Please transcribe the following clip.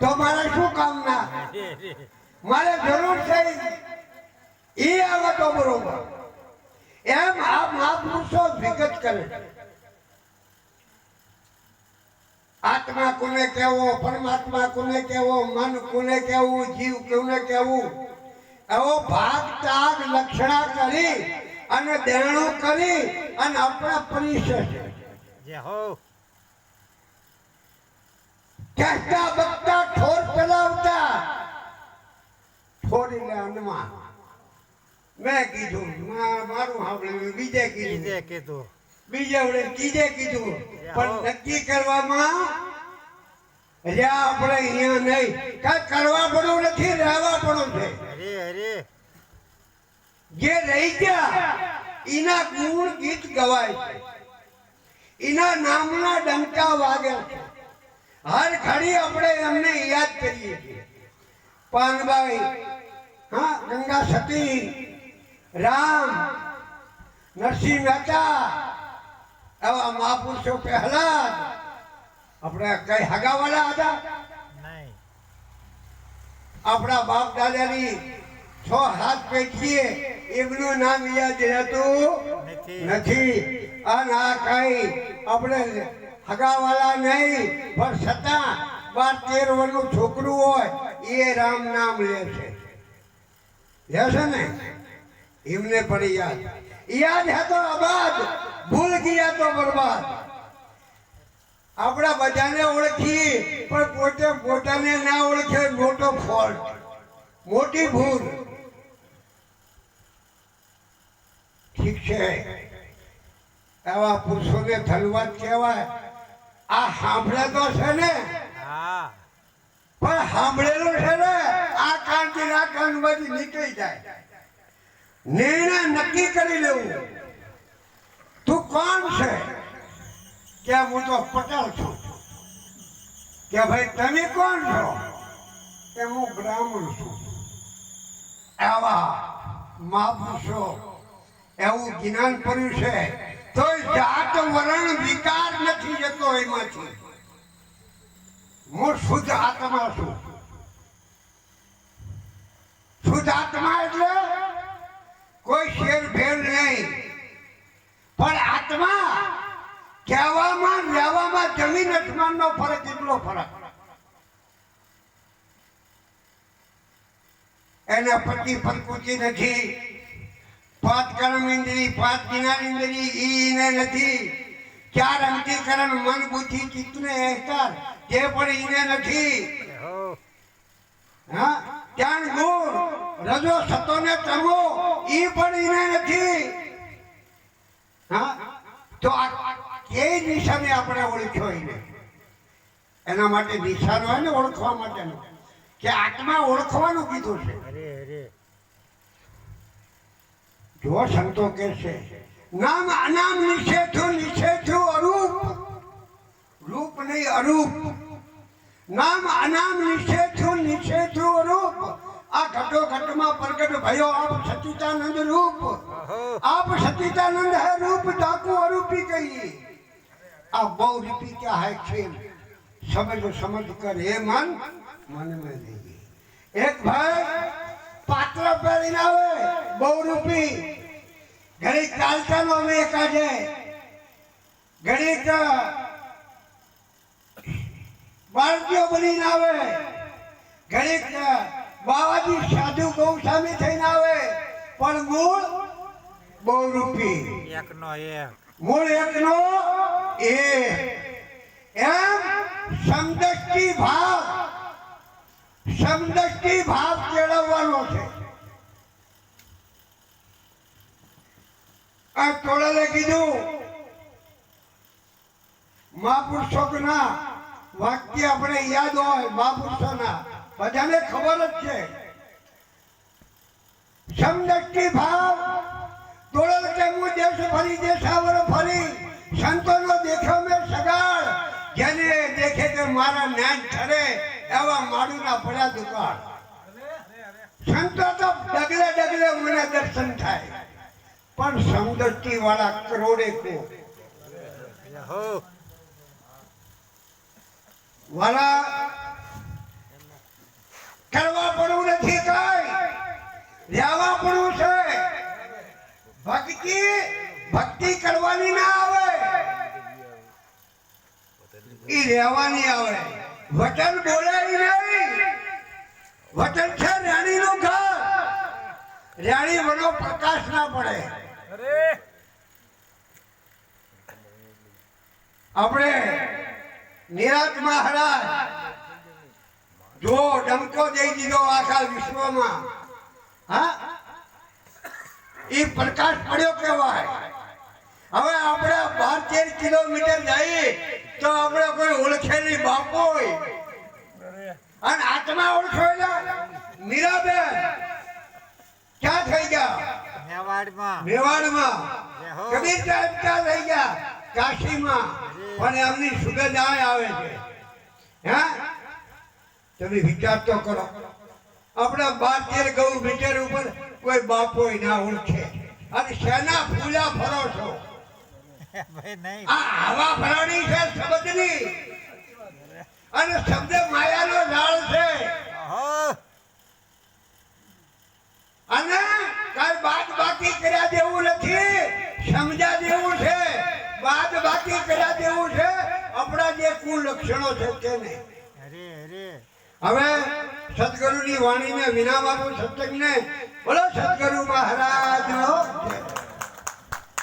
તો મારે શું કામ ના મારે જરૂર છે એ આવે તો બરોબર એમ આ મહાપુરુષો વિગત કરે આત્મા કોને કહેવો પરમાત્મા કોને કહેવો મન કોને કહેવું જીવ કોને કહેવું એવો ભાગ ત્યાગ લક્ષણા કરી અને દેણું કરી અને આપણા પરિચય કહેતા બકતા ઠોર ચલાવતા ઠોરીને અનમાં મેં કીધું મારું સાંભળ્યું બીજે કીધું બીજે વડે ત્રીજે કીધું પણ નક્કી કરવામાં આપણે અહીંયા નહીં કઈ કરવા પડવું નથી રહેવા પડવું છે જે રહી ગયા એના ગુણ ગીત ગવાય છે એના નામના ડંકા વાગે છે હર ઘડી આપણે એમને યાદ કરીએ છીએ પાનબાઈ હા ગંગા સતી રામ નરસિંહ મહેતા એવા મહાપુરુષો પહેલા આપણે કઈ હગાવાલા હતા આપણા બાપ દાદાની 6-7 પેઢીએ એમનું નામ યાદ રહેતું નથી અને આ કઈ આપણે હગાવાલા નહીં પણ છતાં 12-13 વર્ષનું છોકરું હોય એ રામ નામ લે છે ને એમને પણ યાદ હે તો આબાદ ભૂલ ગયા તો બરબાદ આપણા બધાને ઓળખી પણ પોતે પોતાને ના ઓળખે મોટો ફોલ્ટ મોટી ભૂલ ઠીક છે એવા પુરુષોને ધન્યવાદ કહેવાય આ સાંભળે તો છે ને પણ સાંભળેલું છે ને આ કાનથી આ કાનમાંથી નીકળી જાય નિર્ણય નક્કી કરી લેવું તું કોણ છે કે હું તો પટેલ છું કે ભાઈ તમે કોણ છો કે હું બ્રાહ્મણ છું આવા મહાપુરુષો એવું જ્ઞાન પડ્યું છે તો જાત વરણ વિકાર નથી જતો એમાંથી હું શુદ્ધ આત્મા છું શુદ્ધ આત્મા એટલે કોઈ શેર ભેર નહીં પણ આત્મા કહેવામાં રહેવામાં જમીન આસમાનનો ફરક એટલો ફરક એને પતિ પંકુચી નથી 5 કર્મ ઇન્દ્રિય 5 જ્ઞાન ઇન્દ્રિય ઈને નથી 4 અંતઃકરણ મન બુદ્ધિ ચિત્ત ને અહંકાર જે પણ ઈને નથી હા જ્ઞાન ગુણ રજો સતો ને તમો ઈ પણ ઈને નથી હા તો આ કે નિશાને આપણે ઓળખ્યો એને એના માટે નિશાન હોય ને ઓળખવા માટેનું કે આત્મા ઓળખવાનું કીધું છે જો સંતો કે છે નામ અનામ નિષેધું અરૂપ રૂપ નહીં અરૂપ નામ અનામ નિષેધું અરૂપ આ ઘટો ઘટમાં પ્રગટ ભયો આપ સચિતાનંદ રૂપ आप सच्चिदानंद है रूप डाकू अरूपी कहिए आप बहु रूपी क्या है खेल समझ कर हे मन मन में नहीं एक भाई पात्र पहली ना हो बहु रूपी घड़ी कालता नो में काजे घड़ी का बारजियो बनी ना हो घड़ी का बाबाजी साधु गौस्वामी थई ना हो पर मूल बहुरूपी मूल एकनो एम समदृष्टि भाव केळवવાનો છે આ તોળાલે કીધું મહાપુરુષોના વાક્ય આપણે યાદ હોય મહાપુરુષોના બધાને ખબર જ છે સમદૃષ્ટિ ભાવ तोड़ल के मुँह देश फरी देशावर फरी संतों नो देखो में सगाड़ जने देखे के मारा न्यान ठरे एवा मारू ना पड़ा दुकान संतो तो डगले डगले मने दर्शन थाय पर समदृष्टि वाला करोड़े को वाला ભક્તિ કરવાની ના આવે, ઈ રહેવાની આવે. વચન બોલાય નહીં. વચન છે રાણીનું ઘર. રાણી વનો પ્રકાશ ના પડે. આપણે નિરાજ મહારાજ જો ડંકો દઈ દીધો આખા વિશ્વમાં, હા, એ પ્રકાશ પડ્યો કહેવાય. હવે આપણે 12-13 કિલોમીટર જઈએ તો આપણે કોઈ ઓળખેલી બાપો હોય અને આત્મા ઓળખેલા મીરાબેન ક્યાં થઈ ગયા? મેવાડમાં. કબીર સાહેબ ક્યાં થઈ ગયા? કાશીમાં. પણ એમની સુગંધ આવે છે. હા, તમે વિચાર તો કરો. આપણા 12-13 કિલોમીટર ઉપર કોઈ બાપો ના ઓળખે અને શેના ફૂલા ફરો છો? આ હવા ફરવાની છે શબ્દની, અને શબ્દ માયાનો ઝાડ છે. અને કઈ બાદ બાકી કર્યા દેવું નથી, સમજા દેવું છે. બાદ બાકી કર્યા દેવું છે આપણા જે કુલ લક્ષણો છે તેને. હવે સદગુરુની વાણીને વિના મારું સત્સંગને બોલો સદગુરુ મહારાજ.